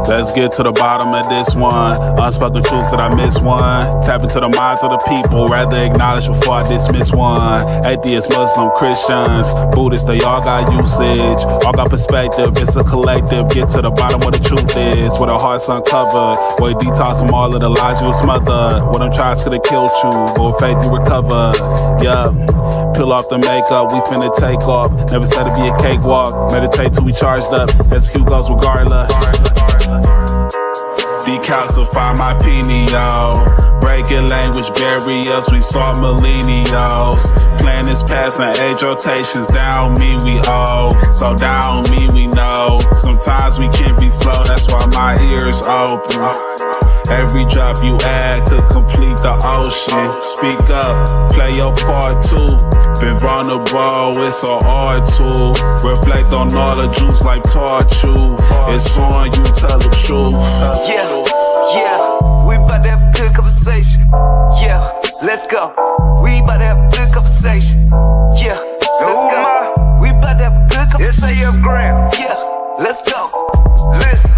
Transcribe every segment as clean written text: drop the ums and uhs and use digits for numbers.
Let's get to the bottom of this one. Unspoken truths that I miss one. Tap into the minds of the people, rather acknowledge before I dismiss one. Atheists, Muslim, Christians, Buddhists, they all got usage, all got perspective. It's a collective. Get to the bottom what the truth is, where the heart's uncovered, where you detox from all of the lies you smothered. What I'm trying could have killed you, but with faith you recover. Yeah, peel off the makeup, we finna take off. Never said it'd be a cakewalk. Meditate till we charged up. Execute goals regardless. Decalcify my pineal. Breaking language barriers, we saw millennials. Planets passing age rotations, down me we owe. So down me we know. Sometimes we can be slow, that's why my ears open. Every drop you add could complete the ocean. Speak up, play your part too. Been vulnerable, it's an art tool. Reflect on all the juice like torture. It's on you, tell the truth. Yeah, we bout to have a good conversation. Yeah, let's go. We bout to have a good conversation. Yeah, let's go. We bout to have a good conversation. Yeah, let's go. Listen.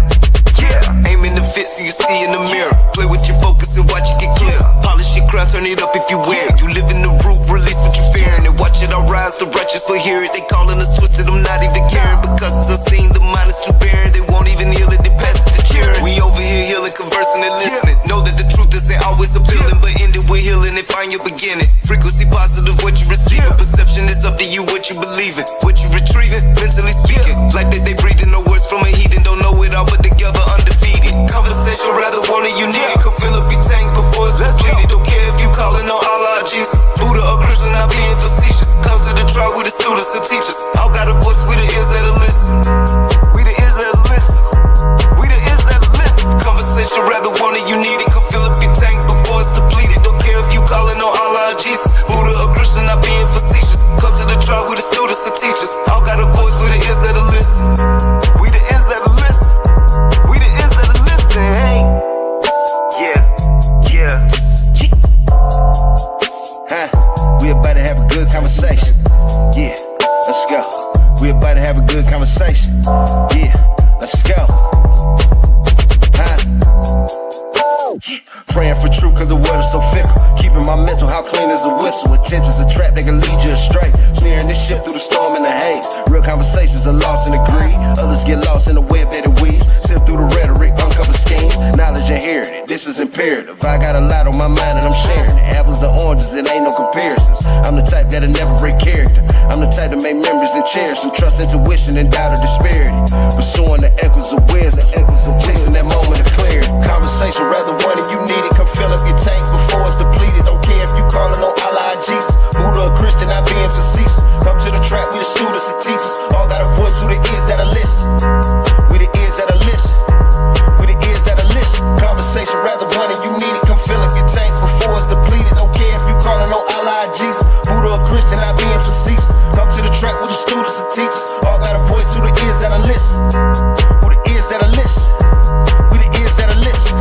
Yeah. Aim in the fit so you see in the mirror. Play with your focus and watch it get clear. Polish your crown, turn it up if you wear it. You live in the root, release what you're fearing. And watch it all rise, the righteous will hear it. They calling us twisted, I'm not even caring. Because as I seen, the mind is too barren. They won't even heal it, they pass it to cheering. We over here healing, conversing and listening. Know that the truth isn't always appealing, but end it with healing and find your beginning. Frequency positive, what you receiving. Perception is up to you, what you believing. What you retrieving, mentally speaking. Like that they breathing, no words from a heathen. Don't know it all, but together undefeated. Conversation rather want it, you need it. Could fill up your tank before it's depleted. Don't care if you calling on Allah, Jesus, Buddha or Christian, not being facetious. Come to the tribe with the students and teachers. All got a voice, we the ears that'll listen. We the ears that'll listen. We the ears that'll listen. Conversation rather want it, you need it. Could fill up your tank before it's depleted. Don't care if you calling on Allah, Jesus, Buddha or Christian, not being facetious. Come to the tribe with the students and teachers. All got a voice, we the ears that'll listen. We the ears that'll listen. We the ears that'll listen. Hey. Yeah. We about to have a good conversation. Yeah, let's go. We about to have a good conversation. Yeah, let's go. Praying for truth cause the world is so fickle. Keeping my mental how clean as a whistle. Attention's a trap that can lead you astray. Steering this ship through the storm and the haze. Real conversations are lost in the greed. Others get lost in the web that it weaves. Sift through the rhetoric, uncover schemes. Knowledge inherited, this is imperative. I got a lot on my mind and I'm sharing it. Apples to oranges, it ain't no comparisons. I'm the type that'll never break character. I'm the type to make memories and cherish them. Trust intuition and doubt of disparity. Pursuing the echoes of wisdom. Chasing that moment of clarity. Conversation rather one and you need it. Come fill up your tank before it's depleted. Don't care if you calling on Allah, Jesus, Buddha or Christian, not being facetious. Come to the track with the students and teachers. All got a voice who the ears that'll listen. We the ears that'll listen. We the ears that'll listen. Conversation rather one and you need it. Come fill up your tank before it's depleted. Don't care if you calling on Allah, Jesus, Buddha or Christian, not being facetious. Come to the track with the students and teachers. All got a voice who the ears that'll listen. Who the ears that'll listen. We the ears that'll listen.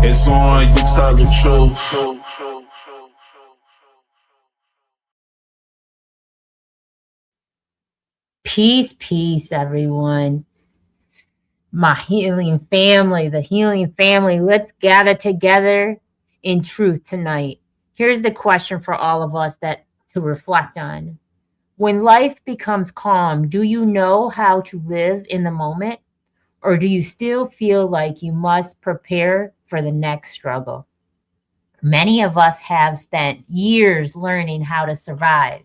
It's on you, tell the truth. Peace, everyone. My healing family, the healing family, let's gather together in truth tonight. Here's the question for all of us that to reflect on. When life becomes calm, do you know how to live in the moment? Or do you still feel like you must prepare for the next struggle? Many of us have spent years learning how to survive.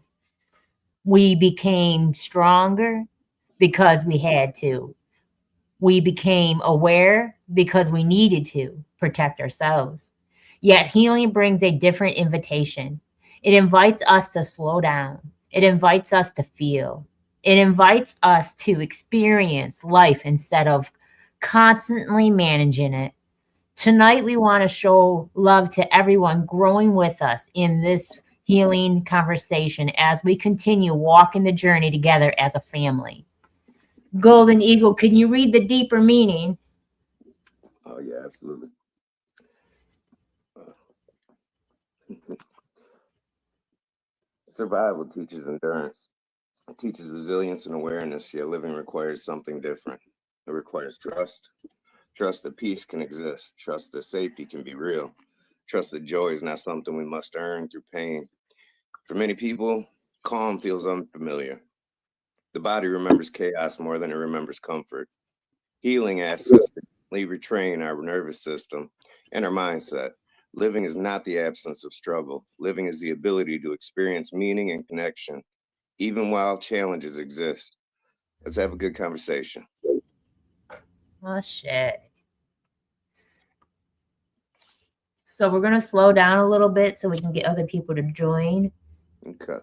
We became stronger because we had to. We became aware because we needed to protect ourselves. Yet healing brings a different invitation. It invites us to slow down. It invites us to feel. It invites us to experience life instead of constantly managing it. Tonight, we want to show love to everyone growing with us in this healing conversation as we continue walking the journey together as a family. Golden Eagle, can you read the deeper meaning? Oh, yeah, absolutely. Survival teaches endurance. It teaches resilience and awareness, yet living requires something different. It requires trust. Trust that peace can exist. Trust that safety can be real. Trust that joy is not something we must earn through pain. For many people, calm feels unfamiliar. The body remembers chaos more than it remembers comfort. Healing asks us to retrain our nervous system and our mindset. Living is not the absence of struggle. Living is the ability to experience meaning and connection, even while challenges exist. Let's have a good conversation. Oh shit. So we're gonna slow down a little bit so we can get other people to join. Okay.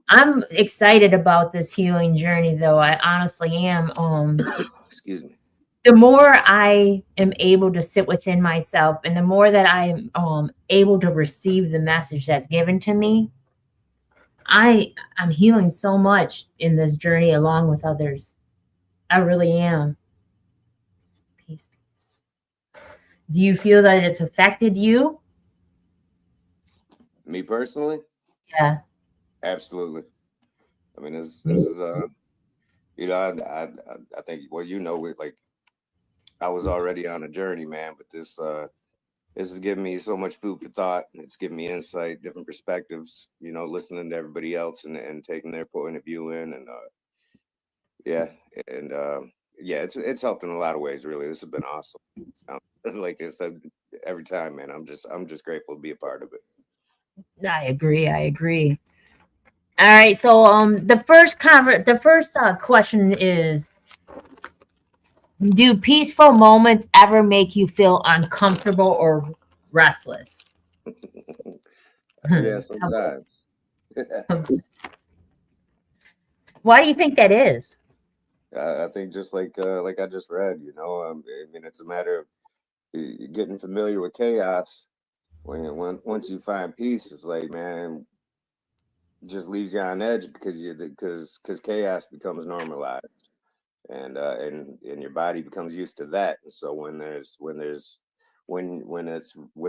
I'm excited about this healing journey though. I honestly am. Excuse me. The more I am able to sit within myself and the more that I'm able to receive the message that's given to me, I'm healing so much in this journey along with others. I really am. Peace, peace. Do you feel that it's affected you? Me personally, Yeah. absolutely. I mean, this is I think well, like I was already on a journey, man, but this is giving me so much food for thought. It's giving me insight, different perspectives. Listening to everybody else and taking their point of view in, and yeah, and yeah, it's helped in a lot of ways. Really, this has been awesome. Like I said, every time, man, I'm just grateful to be a part of it. I agree. I agree. All right. So the first question is, do peaceful moments ever make you feel uncomfortable or restless? Yeah, sometimes. Why do you think that is? I think just like I just read, I mean, it's a matter of getting familiar with chaos. When once you find peace, it's like, man, just leaves you on edge because chaos becomes normalized, and your body becomes used to that. And so when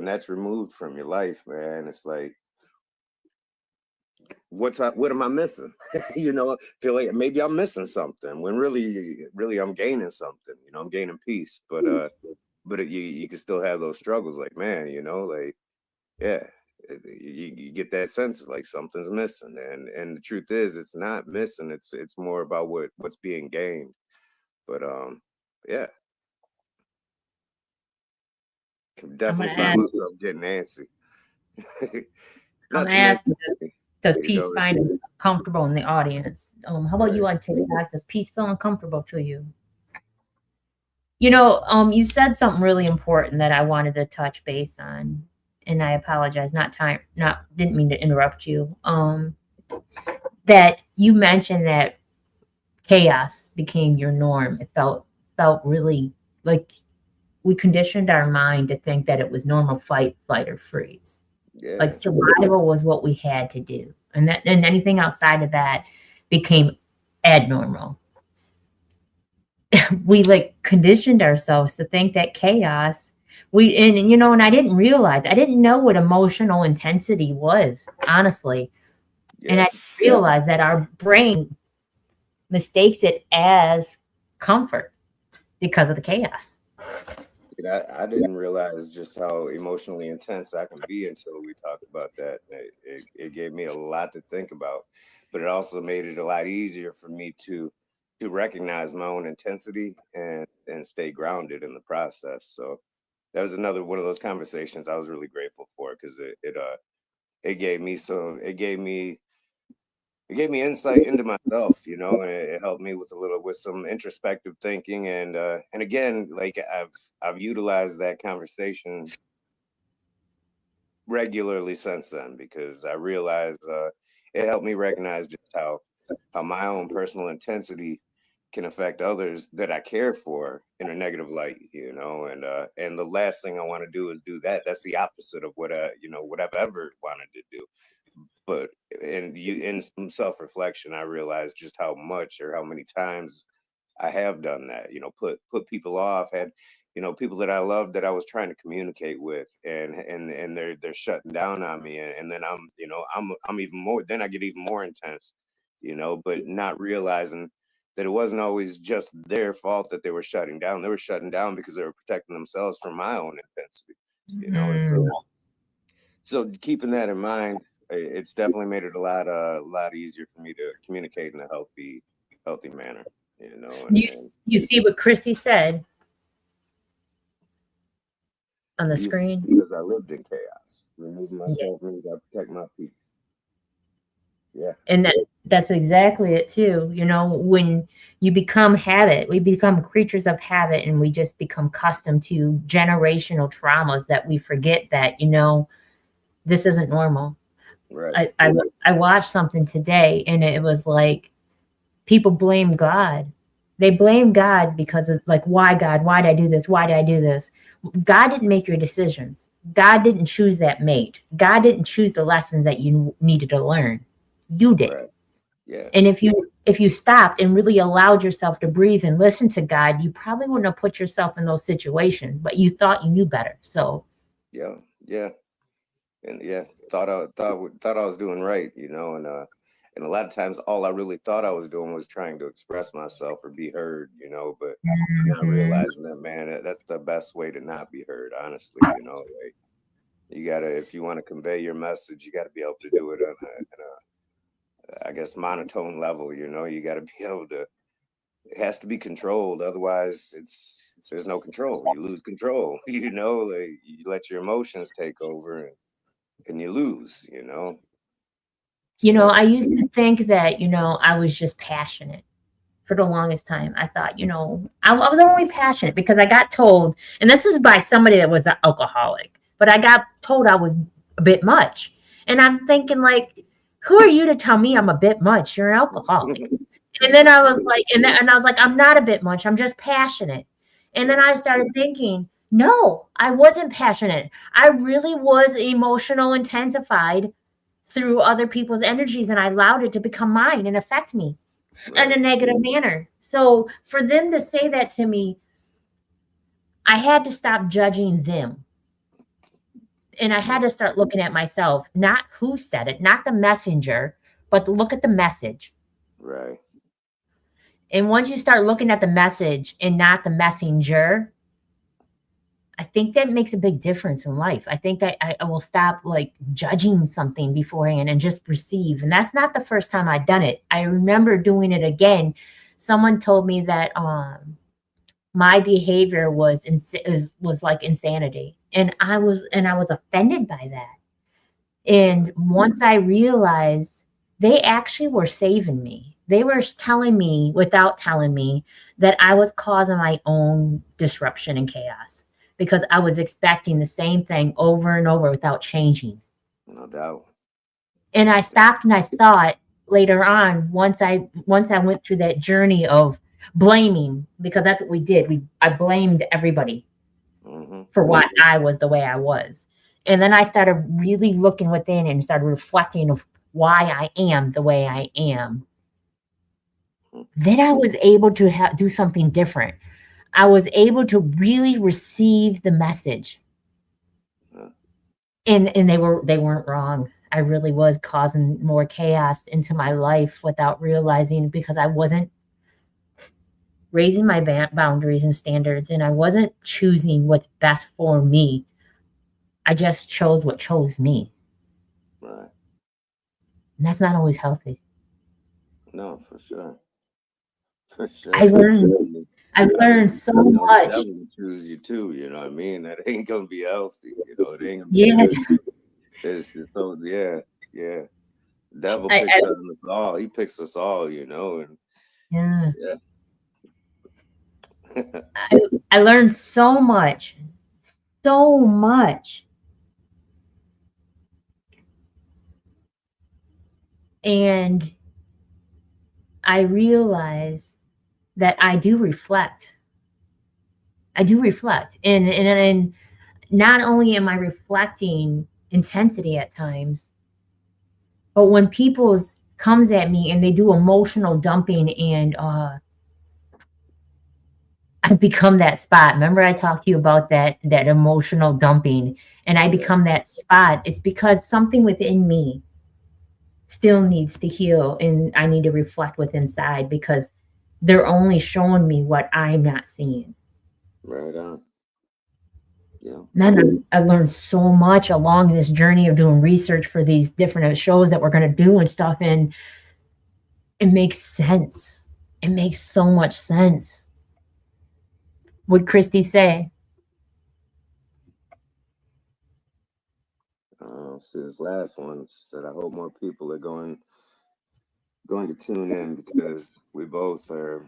that's removed from your life, man, it's like, what am I missing? Feel like maybe I'm missing something when really I'm gaining something. I'm gaining peace, but you can still have those struggles. Like, man, like, yeah, you get that sense like something's missing, and the truth is it's not missing. It's more about what's being gained. But yeah, I'm gonna definitely find ask. myself getting antsy. I'm Not gonna too many, ask. Does you peace know. find comfortable in the audience? How about you Right. on TikTok? Does peace feel uncomfortable to you? You said something really important that I wanted to touch base on, and I apologize. Didn't mean to interrupt you. That you mentioned that chaos became your norm. It felt really like we conditioned our mind to think that it was normal, fight, flight, or freeze. Like Yeah. survival was what we had to do, and anything outside of that became abnormal. We like conditioned ourselves to think that chaos and I didn't know what emotional intensity was, honestly. And Yeah. I realized that our brain mistakes it as comfort because of the chaos. I didn't realize just how emotionally intense I can be until we talked about that. It gave me a lot to think about, but it also made it a lot easier for me to recognize my own intensity and stay grounded in the process. So that was another one of those conversations I was really grateful for, because it gave me insight into myself, and it helped me with some introspective thinking, and again, like I've utilized that conversation regularly since then, because I realized it helped me recognize just how my own personal intensity can affect others that I care for in a negative light, and the last thing I want to do is do that. That's the opposite of what I've ever wanted to do. But in some self-reflection, I realized just how much or how many times I have done that. Put people off, had people that I love that I was trying to communicate with, and they're shutting down on me, and then I'm even more. Then I get even more intense, but not realizing that it wasn't always just their fault that they were shutting down. They were shutting down because they were protecting themselves from my own intensity, you know. And so keeping that in mind, it's definitely made it a lot easier for me to communicate in a healthy manner, you know. You see what Chrissy said on the Yes, screen? because I lived in chaos. Removing myself means I protect my peace. Yeah. And that's exactly it too. You know, when you become habit, we become creatures of habit, and we just become accustomed to generational traumas that we forget that, you know, this isn't normal. Right. I watched something today, and it was like people blame God. They blame God because of, like, why God? Why did I do this? Why did I do this? God didn't make your decisions. God didn't choose that mate. God didn't choose the lessons that you needed to learn. You did. Right. Yeah. And if you stopped and really allowed yourself to breathe and listen to God, you probably wouldn't have put yourself in those situations, but you thought you knew better. So Yeah. Yeah. And yeah, thought I was doing right, you know, and a lot of times all I really thought I was doing was trying to express myself or be heard, you know, but not realizing that, man, that's the best way to not be heard, honestly, you know. Like, you gotta, if you want to convey your message, you gotta be able to do it on I guess, monotone level, you know. You gotta be able to, it has to be controlled, otherwise there's no control. You lose control, you know. Like, you let your emotions take over, and you lose, you know. you know, So I used to think that, you know, I was just passionate for the longest time. I thought, you know, I was only passionate because I got told, and this is by somebody that was an alcoholic, but I got told I was a bit much. And I'm thinking, like, who are you to tell me I'm a bit much? You're an alcoholic. And then I was like, and I was like, I'm not a bit much. I'm just passionate. And then I started thinking, no, I wasn't passionate. I really was emotional intensified through other people's energies, and I allowed it to become mine and affect me in a negative manner. So for them to say that to me, I had to stop judging them. And I had to start looking at myself, not who said it, not the messenger, but look at the message. right. And once you start looking at the message and not the messenger, I think that makes a big difference in life. I think I will stop like judging something beforehand and just receive. And that's not the first time I've done it. I remember doing it again. Someone told me that my behavior was like insanity, and I was offended by that. And once I realized they actually were saving me, they were telling me without telling me that I was causing my own disruption and chaos because I was expecting the same thing over and over without changing. No doubt. And I stopped and I thought later on, once I went through that journey of blaming, because that's what we did. I blamed everybody for why I was the way I was. And then I started really looking within and started reflecting of why I am the way I am. Then I was able to do something different. I was able to really receive the message. And they weren't wrong. I really was causing more chaos into my life without realizing, because I wasn't raising my boundaries and standards, and I wasn't choosing what's best for me. I just chose what chose me. Right. And that's not always healthy. No, for sure. For sure. I learned so much. That will choose you too, you know what I mean? That ain't gonna be healthy, you know. It ain't gonna be good. It's so yeah. Devil picks us all. He picks us all, you know, and yeah. I learned so much. So much. And I realize that I do reflect. And not only am I reflecting intensity at times, but when people comes at me and they do emotional dumping, and I become that spot. Remember I talked to you about that emotional dumping, and I become that spot. It's because something within me still needs to heal, and I need to reflect with inside, because They're only showing me what I'm not seeing. Right on. Yeah. Man, I learned so much along this journey of doing research for these different shows that we're going to do and stuff. And it makes sense. It makes so much sense. What'd Christy say? So this last one said, I hope more people are going to tune in because we both are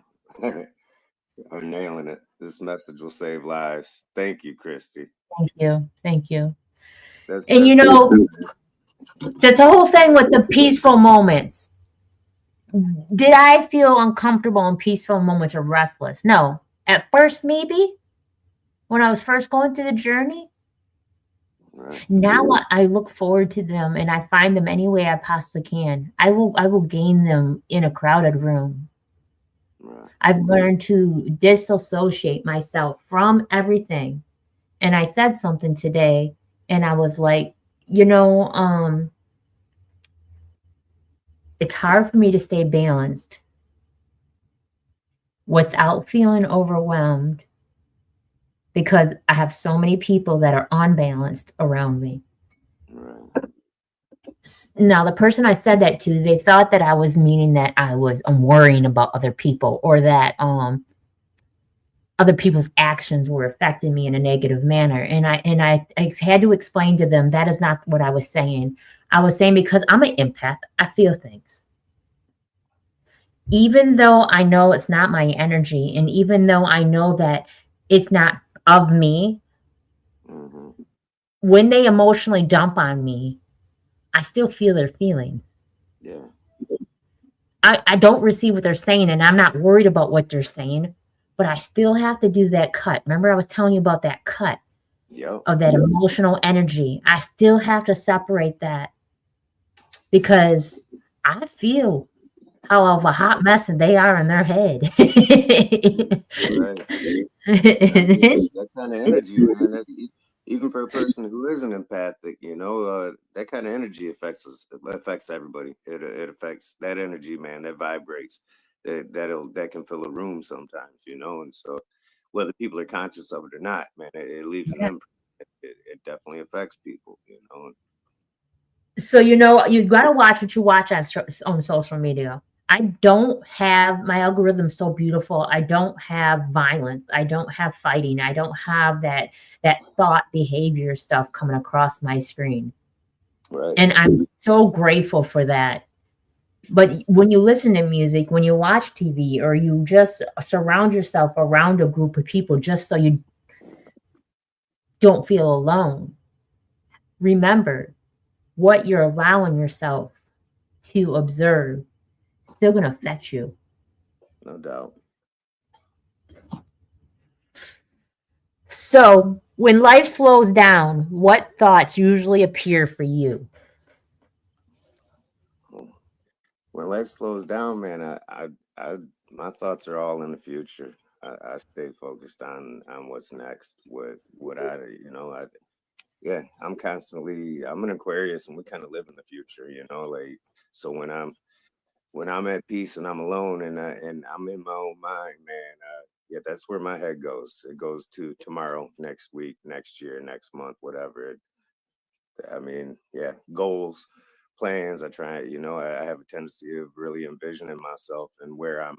are nailing it. This message will save lives. Thank you, Christy. Thank you. Thank you. That's And you true. know, that's the whole thing with the peaceful moments. Did I feel uncomfortable in peaceful moments or restless? No. At first, maybe when I was first going through the journey. Right. Now I look forward to them and I find them any way I possibly can. I will gain them in a crowded room. Right. I've learned to disassociate myself from everything. And I said something today and I was like, you know, it's hard for me to stay balanced without feeling overwhelmed because I have so many people that are unbalanced around me. Right. Now, the person I said that to, they thought that I was meaning that I was worrying about other people or that other people's actions were affecting me in a negative manner. And I had to explain to them that is not what I was saying. I was saying because I'm an empath, I feel things. Even though I know it's not my energy, and even though I know that it's not of me, Mm-hmm. when they emotionally dump on me, I still feel their feelings. Yeah. I don't receive what they're saying, and I'm not worried about what they're saying, but I still have to do that cut. Remember, I was telling you about that cut Yep. of that emotional energy. I still have to separate that because I feel how of a hot mess they are in their head. Right. It's- That kind of energy, man. Even for a person who isn't empathic, that kind of energy affects everybody. It affects that energy, man. That vibrates. That can fill a room sometimes, and so whether people are conscious of it or not, man, it leaves an imprint. It definitely affects people, so you got to watch what you watch on social media. I don't have my algorithm so beautiful. I don't have violence. I don't have fighting. I don't have that thought behavior stuff coming across my screen. Right. And I'm so grateful for that. But when you listen to music, when you watch TV, or you just surround yourself around a group of people just so you don't feel alone, remember what you're allowing yourself to observe is still going to affect you. No doubt. So, when life slows down, what thoughts usually appear for you? When life slows down, man, I my thoughts are all in the future. I stay focused on what's next with what yeah, I'm an Aquarius and we kind of live in the future, like so when I'm at peace and I'm alone and I'm in my own mind, man, yeah, that's where my head goes. It goes to tomorrow, next week, next year, next month, whatever. I mean, yeah, goals, plans. I have a tendency of really envisioning myself and where I'm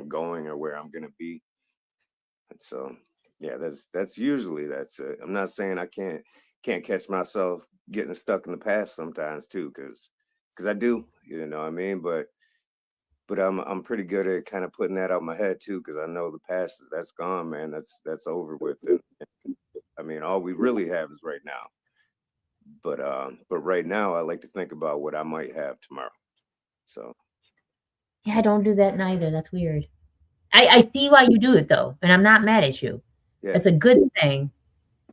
going or where I'm gonna be. And so, yeah, that's usually that's it. I'm not saying I can't catch myself getting stuck in the past sometimes too, because I do, what I mean. But I'm pretty good at kind of putting that out my head too, because I know the past that's gone, man. That's over with. And I mean, all we really have is right now. But right now, I like to think about what I might have tomorrow. So Yeah, I don't do that neither. That's weird. I see why you do it though, and I'm not mad at you. yeah, It's a good thing.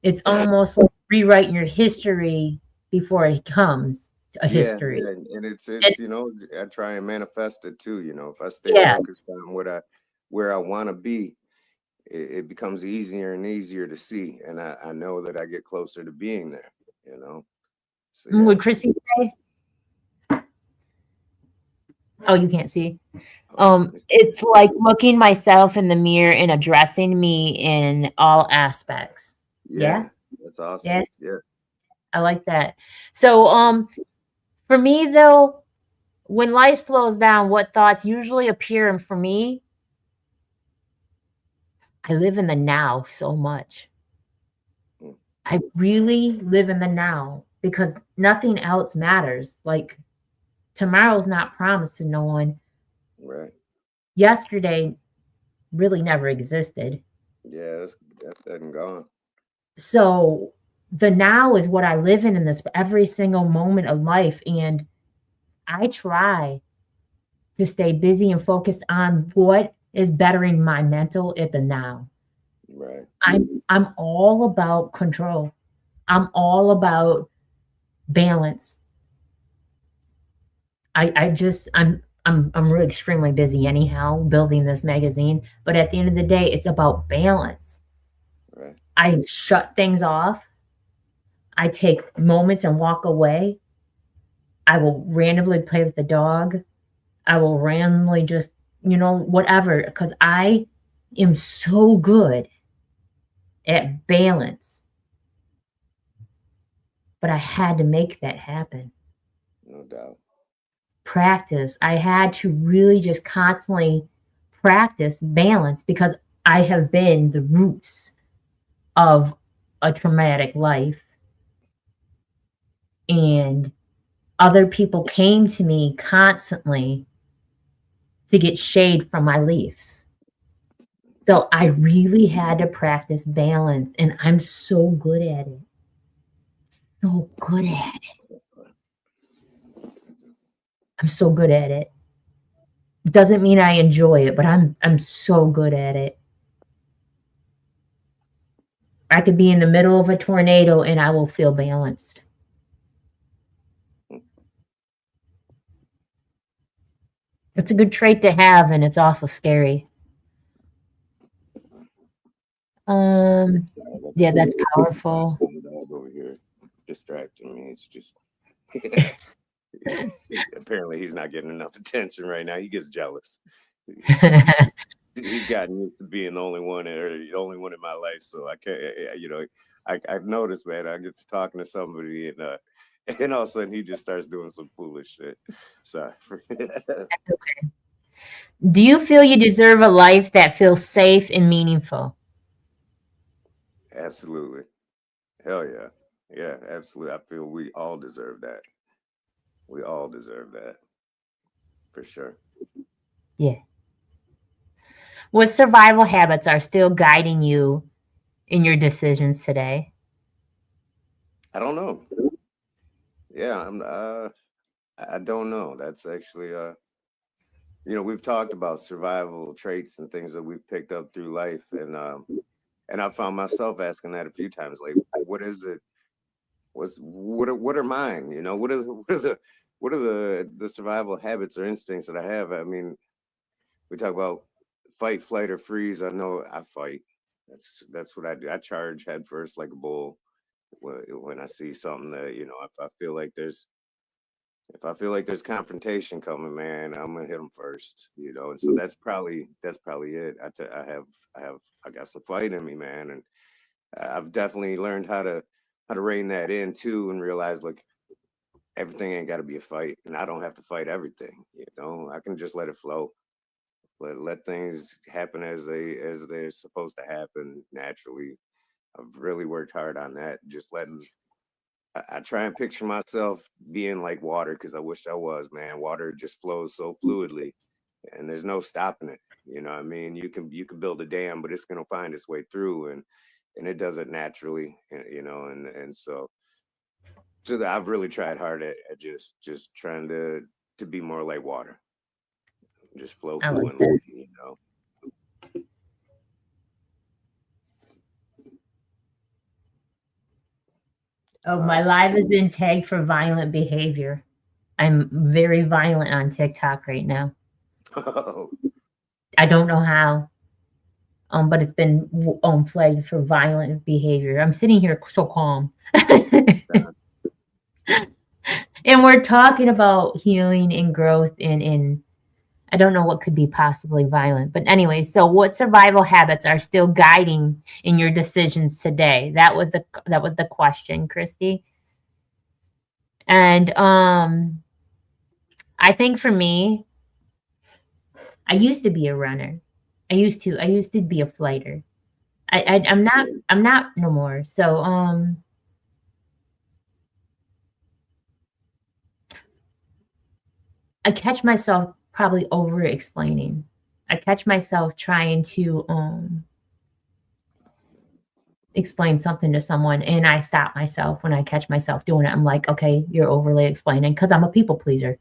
It's almost like rewriting your history before it comes to a yeah, history. yeah, and it's And, it's I try and manifest it too. If I stay yeah, focused on where I want to be, it becomes easier and easier to see, and I know that I get closer to being there. So yeah, would Chrissy say? Oh, you can't see. Oh, It's like looking myself in the mirror and addressing me in all aspects. Yeah, yeah, that's yeah, awesome. Yeah, I like that. So, for me though, when life slows down, what thoughts usually appear, and for me, I live in the now so much. mm, I really live in the now because nothing else matters. Like tomorrow's not promised to no one. right. Yesterday really never existed. Yeah, that's dead and gone. So the now is what I live in this every single moment of life. And I try to stay busy and focused on what is bettering my mental at the now. Right. I'm all about control. I'm all about balance. I just I'm really extremely busy anyhow building this magazine, but at the end of the day, it's about balance. Right. I shut things off. I take moments and walk away. I will randomly play with the dog. I will randomly just, whatever, because I am so good at balance, but I had to make that happen. No doubt. Practice. I had to really just constantly practice balance because I have been the roots of a traumatic life. And other people came to me constantly to get shade from my leaves. So I really had to practice balance, and I'm so good at it. So good at it. I'm so good at it. Doesn't mean I enjoy it, but I'm so good at it. I could be in the middle of a tornado and I will feel balanced. It's a good trait to have, and it's also scary. Um, Like I yeah, said, that's powerful. the dog over here distracting me. It's just apparently he's not getting enough attention right now. He gets jealous. He's gotten used to being the only one or the only one in my life. So I can't, I've noticed, man, I get to talking to somebody and all of a sudden he just starts doing some foolish shit. Sorry. Do you feel you deserve a life that feels safe and meaningful? Absolutely. Hell yeah. Yeah, absolutely. I feel we all deserve that. We all deserve that for sure. Yeah. What survival habits are still guiding you in your decisions today? I don't know. Yeah, I don't know. That's actually we've talked about survival traits and things that we've picked up through life and I found myself asking that a few times like what is it what are mine? What are the survival habits or instincts that I have? I mean, we talk about fight, flight, or freeze. I know I fight. That's what I do. I charge head first like a bull when I see something that if I feel like there's confrontation coming, man, I'm gonna hit them first, And so that's probably it. I got some fight in me, man, and I've definitely learned how to rein that in too, and realize like everything ain't got to be a fight, and I don't have to fight everything. I can just let it flow, let things happen as they're supposed to happen naturally. I've really worked hard on that, just letting I try and picture myself being like water because I wish I was, man. Water just flows so fluidly and there's no stopping it. You know what I mean? You can build a dam, but it's gonna find its way through and it does it naturally, and so that I've really tried hard at just trying to be more like water, just flow I like fluently, that. Oh, my Uh, live has been tagged for violent behavior. I'm very violent on TikTok right now. I don't know how, but it's been flagged for violent behavior. I'm sitting here so calm. And we're talking about healing and growth and I don't know what could be possibly violent. But anyway, so what survival habits are still guiding in your decisions today? That was the question, Christy. And I think for me, I used to be a runner. I used to be a flighter. I'm not no more. So I catch myself probably over explaining. I catch myself trying to explain something to someone, and I stop myself when I catch myself doing it. I'm like, okay, you're overly explaining, because I'm a people pleaser.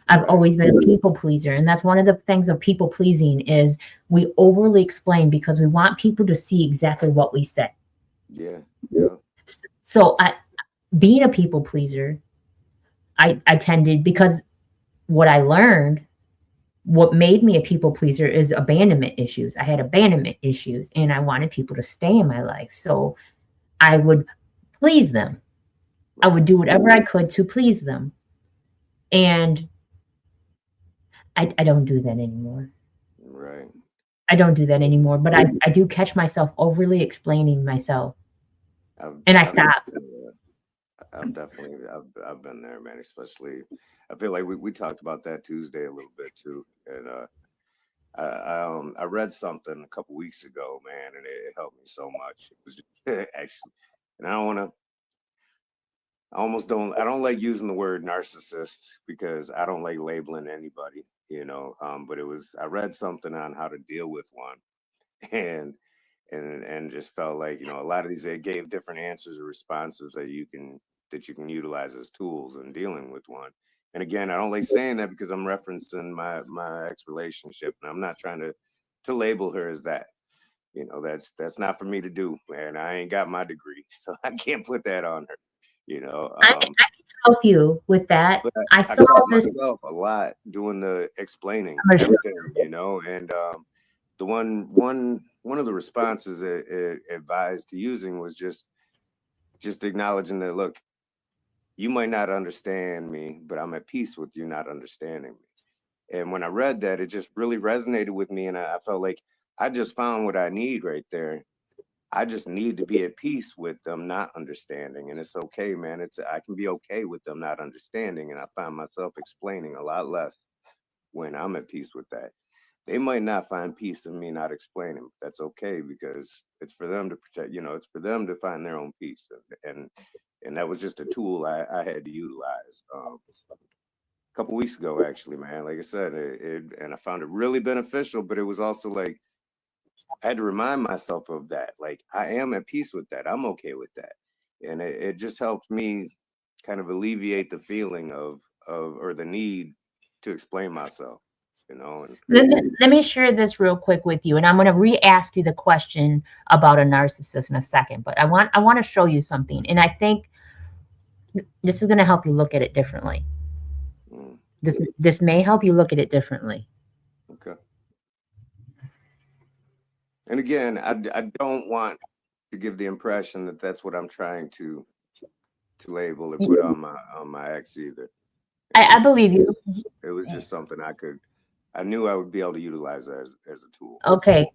I've always been a people pleaser, and that's one of the things of people pleasing is we overly explain because we want people to see exactly what we say. Yeah. So being a people pleaser, I tended, because what I learned, what made me a people pleaser is abandonment issues. I had abandonment issues, and I wanted people to stay in my life. So I would please them. I would do whatever I could to please them. And I don't do that anymore. Right. I don't do that anymore, but I do catch myself overly explaining myself. And I stop. I've been there, man. Especially, I feel like we talked about that Tuesday a little bit too. And I read something a couple weeks ago, man, and it helped me so much. It was actually, and I don't like using the word narcissist because I don't like labeling anybody, you know. But I read something on how to deal with one, and just felt like, you know, a lot of these, it gave different answers or responses that you can utilize as tools in dealing with one. And again, I don't like saying that because I'm referencing my ex relationship, and I'm not trying to label her as that. You know, that's not for me to do, man. I ain't got my degree, so I can't put that on her. You know, I can help you with that. but I I saw caught this. myself a lot doing the explaining I'm gonna show everything, you know, and the one of the responses it advised to using was just acknowledging that, look, you might not understand me, but I'm at peace with you not understanding me. And when I read that, it just really resonated with me, and I felt like I just found what I need right there. I just need to be at peace with them not understanding, and it's okay, man. I can be okay with them not understanding, and I find myself explaining a lot less when I'm at peace with that. They might not find peace in me not explaining. That's okay, because it's for them to protect, you know, it's for them to find their own peace. And that was just a tool I had to utilize a couple weeks ago, actually, man. Like I said, and I found it really beneficial, but it was also like I had to remind myself of that. Like, I am at peace with that. I'm okay with that. And it just helped me kind of alleviate the feeling of or the need to explain myself, you know. And Let me share this real quick with you, and I'm going to re-ask you the question about a narcissist in a second. But I want to show you something, and I think this is going to help you look at it differently. This may help you look at it differently. Okay. And again, I don't want to give the impression that that's what I'm trying to label or put on my ex either. I believe you. It was just something I knew I would be able to utilize as a tool. Okay.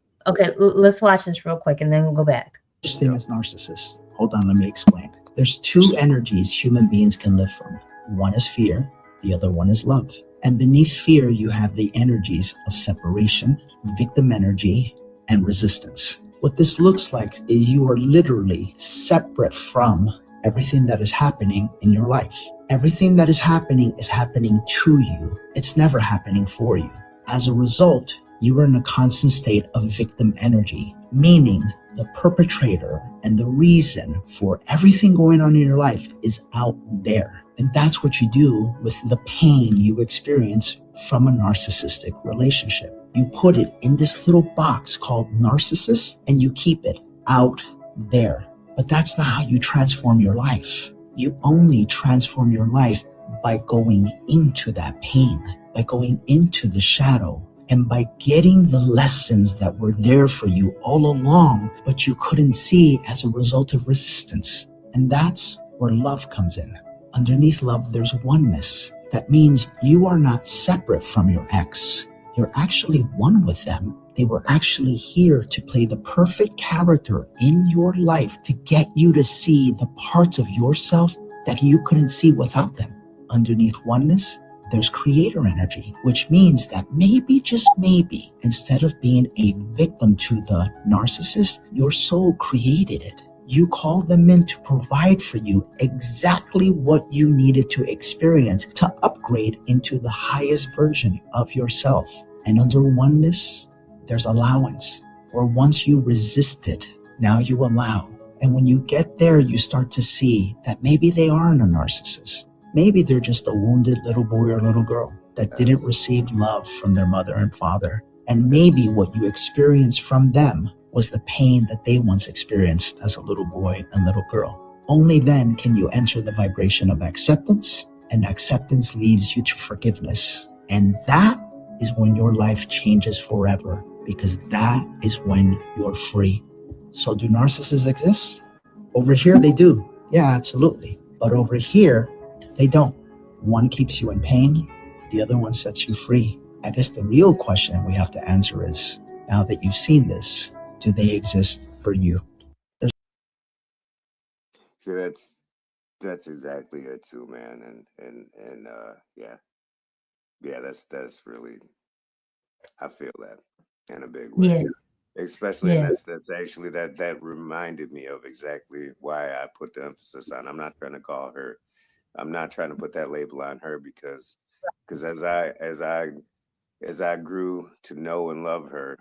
Let's watch this real quick, and then we'll go back. First thing is narcissist. Hold on, let me explain. There's two energies human beings can live from. One is fear, the other one is love. And beneath fear, you have the energies of separation, victim energy, and resistance. What this looks like is you are literally separate from everything that is happening in your life. Everything that is happening to you. It's never happening for you. As a result, you are in a constant state of victim energy, meaning the perpetrator and the reason for everything going on in your life is out there. And that's what you do with the pain you experience from a narcissistic relationship. You put it in this little box called narcissist, and you keep it out there. But that's not how you transform your life. You only transform your life by going into that pain, by going into the shadow, and by getting the lessons that were there for you all along, but you couldn't see as a result of resistance. And that's where love comes in. Underneath love, there's oneness. That means you are not separate from your ex. You're actually one with them. They were actually here to play the perfect character in your life to get you to see the parts of yourself that you couldn't see without them. Underneath oneness, there's creator energy, which means that maybe, just maybe, instead of being a victim to the narcissist, your soul created it. You called them in to provide for you exactly what you needed to experience to upgrade into the highest version of yourself. And under oneness, there's allowance. Or once you resisted, now you allow. And when you get there, you start to see that maybe they aren't a narcissist. Maybe they're just a wounded little boy or little girl that didn't receive love from their mother and father. And maybe what you experienced from them was the pain that they once experienced as a little boy and little girl. Only then can you enter the vibration of acceptance, and acceptance leads you to forgiveness. And that is when your life changes forever, because that is when you're free. So do narcissists exist? Over here they do. Yeah, absolutely. But over here, they don't. One keeps you in pain, the other one sets you free. I guess the real question we have to answer is, now that you've seen this, do they exist for you? See, that's exactly it too, man. And yeah, that's really, I feel that in a big way. Yeah. Especially, and Yeah. that's actually that reminded me of exactly why I put the emphasis on. I'm not trying to call her. I'm not trying to put that label on her because as I grew to know and love her,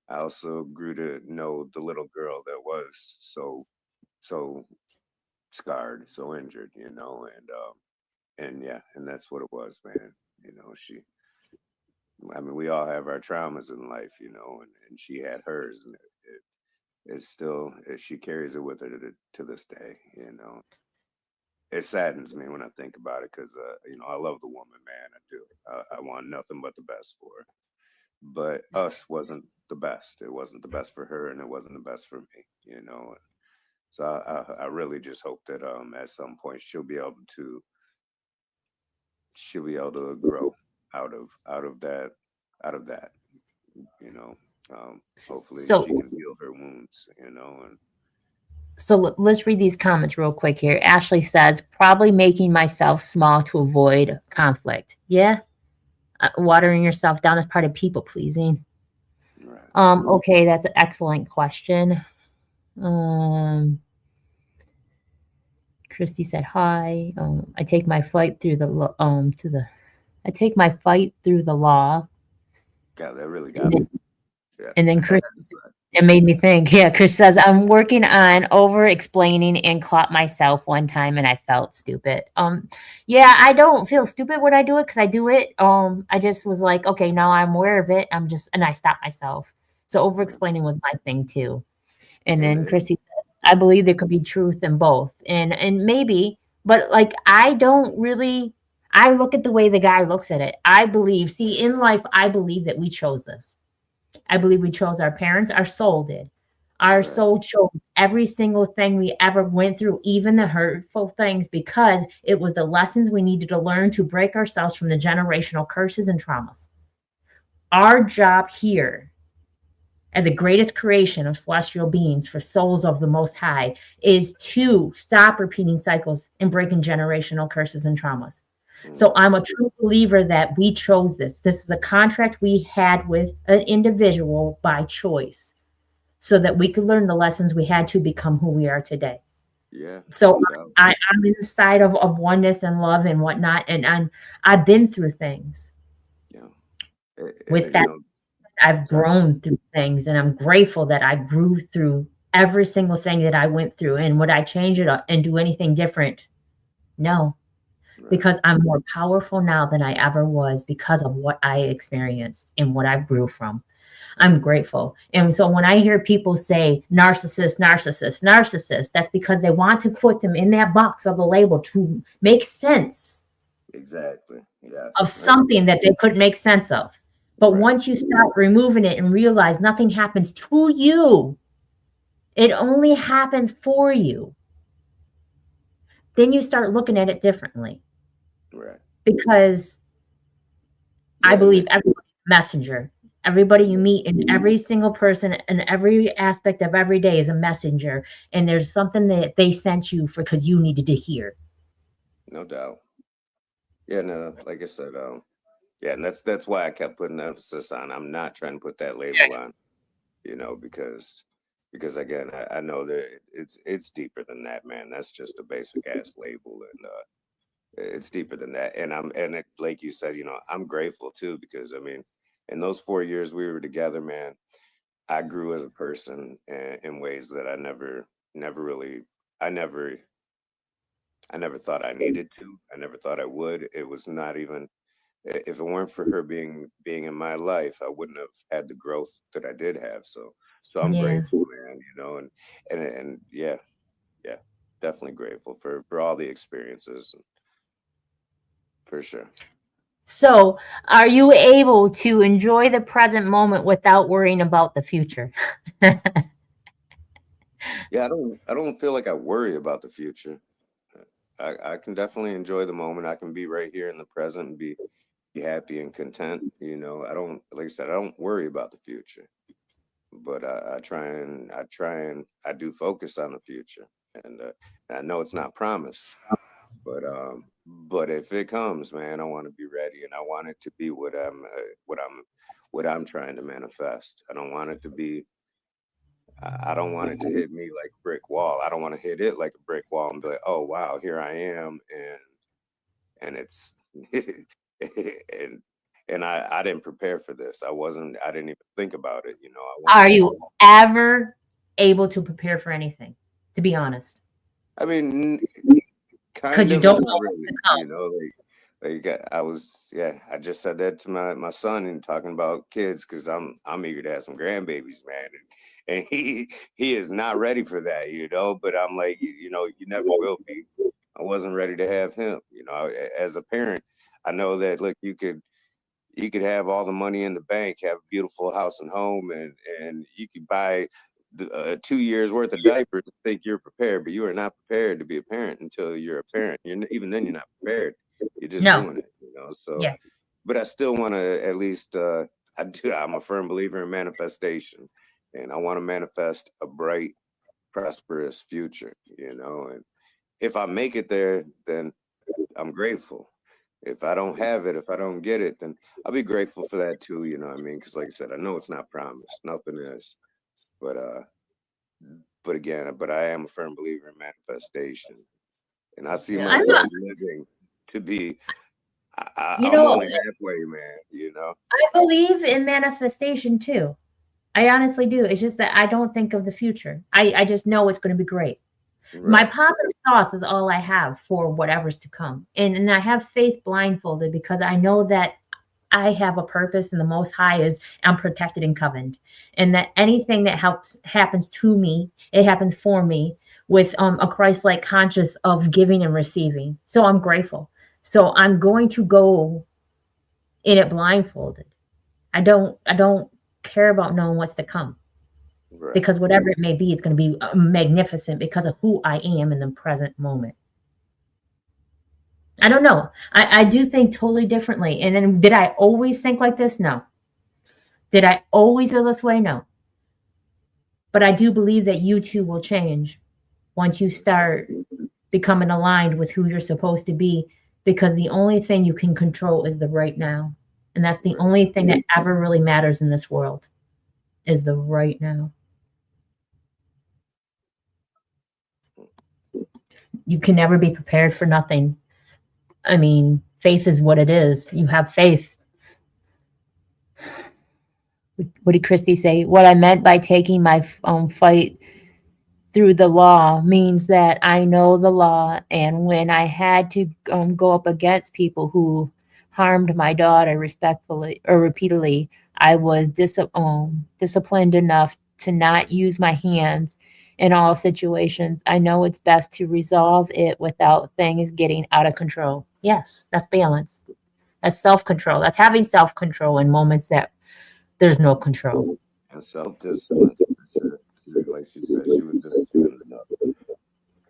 I also grew to know the little girl that was so scarred, so injured, and yeah, and that's what it was, man. I mean, we all have our traumas in life, and she had hers, and it's still, she carries it with her to this day. It saddens me when I think about it because, I love the woman, man. I do. I want nothing but the best for her. But us wasn't the best. It wasn't the best for her, and it wasn't the best for me. So I really just hope that at some point she'll be able to grow out of that. You know, hopefully So, she can heal her wounds. And let's read these comments real quick here. Ashley says, probably making myself small to avoid conflict. Yeah. Watering yourself down is part of people pleasing. right. Okay, that's an excellent question. Christy said hi. I take my flight through I take my fight through the law. Yeah, that really And got me. then, Yeah. and then Chris, it made me think. Yeah, Chris says I'm working on over explaining and caught myself one time and I felt stupid. Yeah, I don't feel stupid when I do it because I do it. I just was like, okay, now I'm aware of it. And I stopped myself. So over explaining was my thing too. And then And Chrissy said, I believe there could be truth in both. And maybe, but like I don't really I look at the way the guy looks at it. I believe, see, in life, I believe that we chose this. I believe we chose our parents, our soul did. Our right. soul chose every single thing we ever went through, even the hurtful things, because it was the lessons we needed to learn to break ourselves from the generational curses and traumas. Our job here and the greatest creation of celestial beings for souls of the Most High is to stop repeating cycles and breaking generational curses and traumas. So Mm, I'm a true believer that we chose this. This is a contract we had with an individual by choice so that we could learn the lessons we had to become who we are today. yeah, So no doubt. I'm in the side of oneness and love and whatnot. And I've been through things. Yeah. And With that, I've sorry. grown through things, and I'm grateful that I grew through every single thing that I went through. And would I change it and do anything different? No, Right. because I'm more powerful now than I ever was because of what I experienced and what I grew from. I'm grateful. And so when I hear people say narcissist, narcissist, narcissist, that's because they want to put them in that box of a label to make sense Exactly. of Yes. something that they couldn't make sense of. But Right. once you start removing it and realize nothing happens to you, it only happens for you, then you start looking at it differently Right. because I Yeah. believe everybody Messenger. Everybody you meet and every single person and every aspect of every day is a messenger. And there's something that they sent you for because you needed to hear. No doubt. Yeah, no, like I said, yeah, and that's why I kept putting emphasis on. I'm not trying to put that label on, because again, I know that it's deeper than that, man. That's just a basic ass label, and it's deeper than that. Like you said, I'm grateful too, because I mean, in those 4 years we were together, man, I grew as a person in ways that never really, I never, I never thought I needed to. I never thought I would. It was not even if it weren't for her being in my life, I wouldn't have had the growth that I did have. So I'm Yeah. grateful, man. And yeah, yeah, definitely grateful for all the experiences, for sure. So, are you able to enjoy the present moment without worrying about the future? Yeah, I don't feel like I worry about the future. I can definitely enjoy the moment. I can be right here in the present and be happy and content. I don't, like I said, I don't worry about the future, but I do focus on the future, and I know it's not promised, but if it comes, man, I want to be ready, and I want it to be what I'm trying to manifest. I don't want it to be. I don't want it to hit me like a brick wall. I don't want to hit it like a brick wall and be like, oh wow, here I am, and it's and I didn't prepare for this. I didn't even think about it. I want Are you ever able to prepare for anything? To be honest, I mean, because kind you of, and don't not know what's really, to come. I just said that to my son and talking about kids, because I'm eager to have some grandbabies, man, and he is not ready for that, but I'm like, you never will be. I wasn't ready to have him, as a parent. I know that, look, you could have all the money in the bank, have a beautiful house and home, and you could buy 2 years worth of diapers and think you're prepared, but you are not prepared to be a parent until you're a parent. Even then you're not prepared. You're just No. doing it, So, Yeah. but I still want to at least. I'm a firm believer in manifestation, and I want to manifest a bright, prosperous future. And if I make it there, then I'm grateful. If I don't have it, if I don't get it, then I'll be grateful for that too. You know what I mean? Because like I said, I know it's not promised. Nothing is. But but I am a firm believer in manifestation, and I see I'm myself living to be. you I'm know, only halfway, man. I believe in manifestation too. I honestly do. It's just that I don't think of the future. I just know it's going to be great. My Right, positive thoughts is all I have for whatever's to come. And I have faith blindfolded because I know that I have a purpose and the most high is I'm protected and covened. And that anything that happens to me, it happens for me with a Christ-like conscious of giving and receiving. So I'm grateful. So I'm going to go in it blindfolded. I don't care about knowing what's to come right. because whatever it may be, it's going to be magnificent because of who I am in the present moment. I don't know. I do think totally differently. And then did I always think like this? No. Did I always feel this way? No. But I do believe that you too will change once you start becoming aligned with who you're supposed to be because the only thing you can control is the right now. And that's the only thing that ever really matters in this world is the right now. You can never be prepared for nothing. I mean, faith is what it is. You have faith. What did Christy say? What I meant by taking my fight through the law means that I know the law, and when I had to go up against people who harmed my daughter respectfully or repeatedly, I was disciplined enough to not use my hands in all situations. I know it's best to resolve it without things getting out of control. Yes, that's balance. That's self-control. That's having self-control in moments that there's no control. And self-discipline, for sure. Like she said, she was disciplined enough.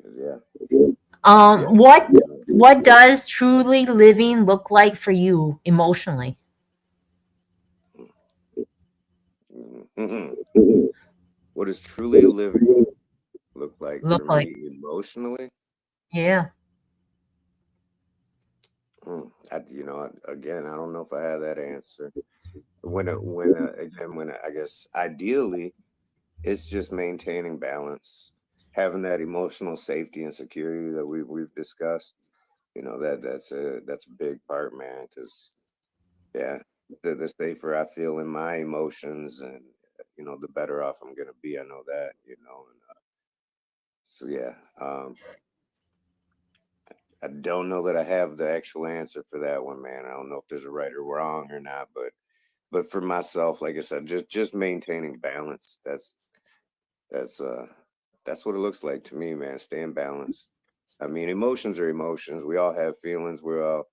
'Cause, yeah, yeah. What does truly living look like for you emotionally? What does truly living look like for Look like, me emotionally? yeah. Again, I don't know if I have that answer. I guess ideally, it's just maintaining balance, having that emotional safety and security that we've discussed. That's a big part, man. Because yeah, the safer I feel in my emotions, and the better off I'm gonna be. I know that. So yeah, I don't know that I have the actual answer for that one, man. I don't know if there's a right or wrong or not, but for myself, like I said, just maintaining balance. That's uh that's what it looks like to me, man. Staying balanced. I mean, emotions are emotions. We all have feelings. We're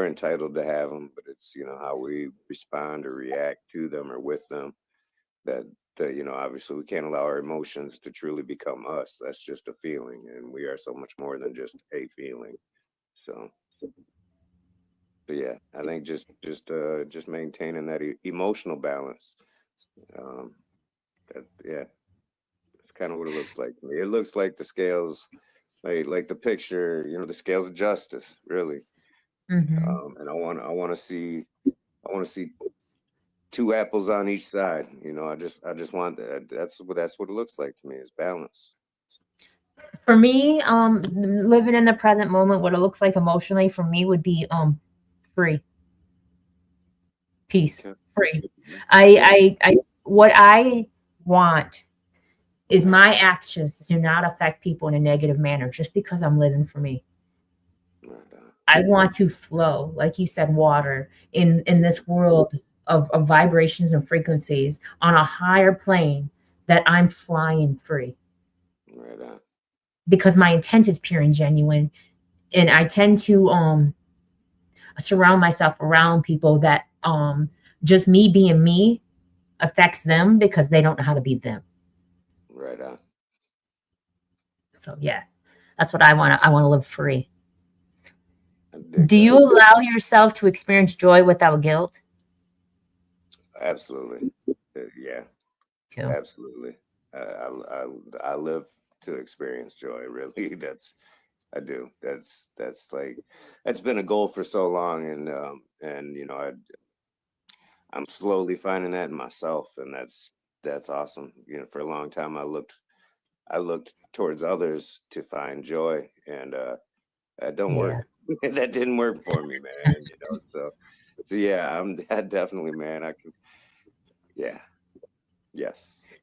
entitled to have them, but it's how we respond or react to them or with them. That obviously we can't allow our emotions to truly become us. That's just a feeling, and we are so much more than just a feeling. So, but yeah, I think just maintaining that emotional balance. Um, yeah, it's kind of what it looks like to me. It looks like the scales, like the picture, the scales of justice, really. Hmm. And I want to see two apples on each side. I just want that. That's what it looks like to me is balance. For me, living in the present moment, what it looks like emotionally for me would be free, peace, Okay. free. Mhm. What I want is my actions do not affect people in a negative manner just because I'm living for me. Right on. I want to flow, like you said, water in this world of vibrations and frequencies on a higher plane that I'm flying free Right on. because my intent is pure and genuine. And I tend to surround myself around people that just me being me affects them because they don't know how to be them. Right on. So yeah, that's what I want. I want to live free. I dig Do that. you allow yourself to experience joy without guilt? Absolutely. Yeah. Too. Absolutely. I live to experience joy. Really, I do. That's been a goal for so long, and I'm slowly finding that in myself, and that's awesome. For a long time, I looked towards others to find joy, and that don't Yeah. work. That didn't work for me, man. So yeah, I definitely, man. I can, yeah, yes.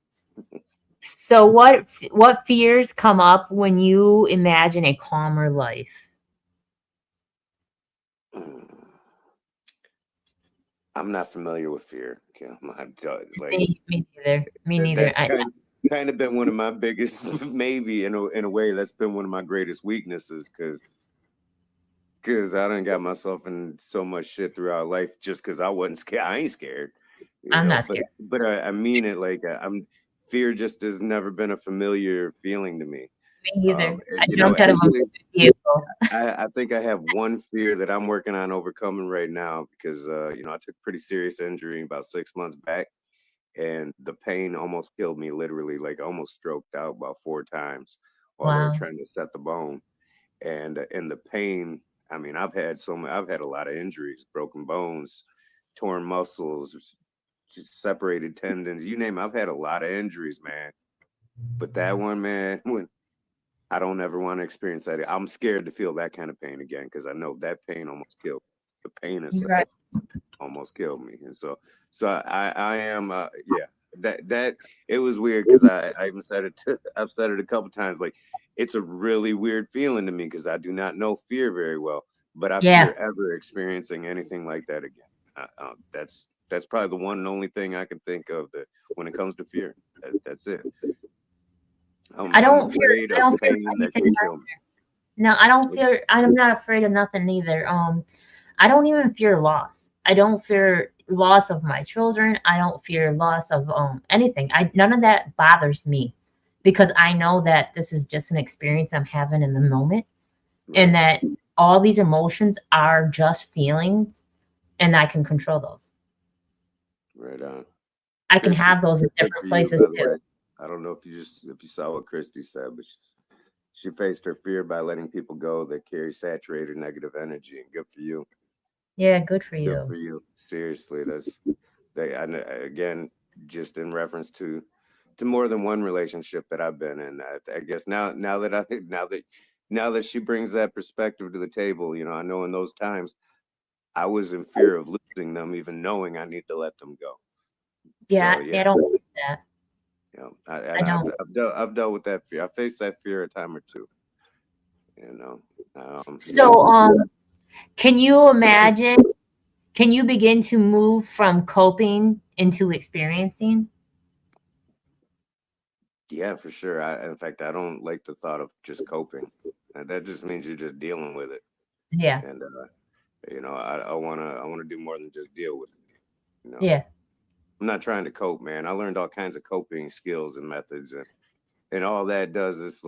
So what fears come up when you imagine a calmer life? Mm. I'm not familiar with fear, Kim. Like Me neither. Me neither. that's kind of been one of my biggest, maybe in a way, that's been one of my greatest weaknesses, because I done got myself in so much shit throughout life just because I wasn't scared. I ain't scared, I'm not but scared. but I mean it like I'm fear just has never been a familiar feeling to me. Me neither. I jumped out of a Actually, vehicle. I think I have one fear that I'm working on overcoming right now because I took a pretty serious injury about 6 months back, and the pain almost killed me. Literally, like I almost stroked out about 4 times while they were Wow. trying to set the bone. And the pain. I mean, I've had a lot of injuries, broken bones, torn muscles, separated tendons. You name it. I've had a lot of injuries, man. But that one, man, when I don't ever want to experience that. I'm scared to feel that kind of pain again because I know that pain almost killed me. The pain You're itself right. almost killed me, and so I am yeah. That it was weird because I even said it. I've said it a couple times. Like it's a really weird feeling to me because I do not know fear very well, but I Yeah. fear ever experiencing anything like that again. That's probably the one and only thing I can think of that when it comes to fear. That's it. I I'm don't fear. afraid I of don't fear pain that anything. can kill me. No, I don't fear. I'm not afraid of nothing either. I don't even fear loss. I don't fear loss of my children. I don't fear loss of anything. I None of that bothers me because I know that this is just an experience I'm having in the moment, and Right, that all these emotions are just feelings, and I can control those. right on. I can Christy, have those in good different for you, places by the too. way. I don't know if you saw what Christy said, but she faced her fear by letting people go that carry saturated negative energy, and good for you. Yeah, good for Good for you. you. Seriously, that's they. Again, just in reference to more than one relationship that I've been in. I guess now that she brings that perspective to the table, I know in those times I was in fear of losing them, even knowing I need to let them go. So Yeah, see, yeah, I don't like that. and I don't. I've dealt with that fear. I faced that fear a time or two. You know, So, can you imagine? Can you begin to move from coping into experiencing? yeah, for sure. In fact, I don't like the thought of just coping. That just means you're just dealing with it. Yeah, And I wanna do more than just deal with it. You know, yeah, I'm not trying to cope, man. I learned all kinds of coping skills and methods, and all that does is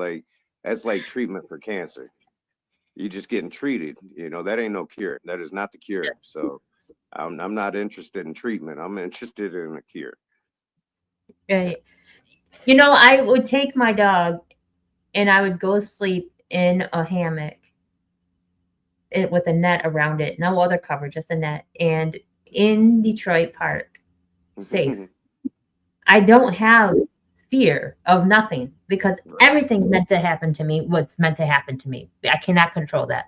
that's like treatment for cancer. You just getting treated. That ain't no cure. That is not the cure. So I'm not interested in treatment. I'm interested in a cure. Yeah. right. You know, I would take my dog and I would go sleep in a hammock with a net around it, no other cover, just a net, and in Detroit Park, safe. I don't have fear of nothing because Right. everything meant to happen to me what's meant to happen to me. I cannot control that.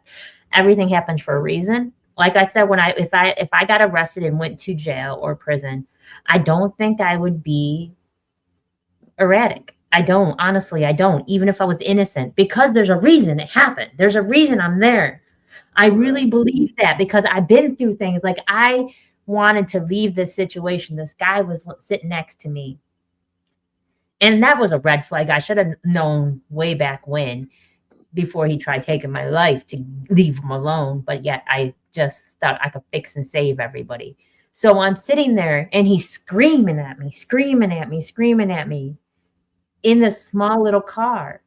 Everything happens for a reason. Like I said, when if I got arrested and went to jail or prison, I don't think I would be erratic. I don't, honestly, I don't, even if I was innocent, because there's a reason it happened. There's a reason I'm there. I really Right. believe that because I've been through things. Like I wanted to leave this situation. This guy was sitting next to me. And that was a red flag. I should have known way back when, before he tried taking my life, to leave him alone. But yet I just thought I could fix and save everybody. So I'm sitting there and he's screaming at me, screaming at me, screaming at me in this small little car.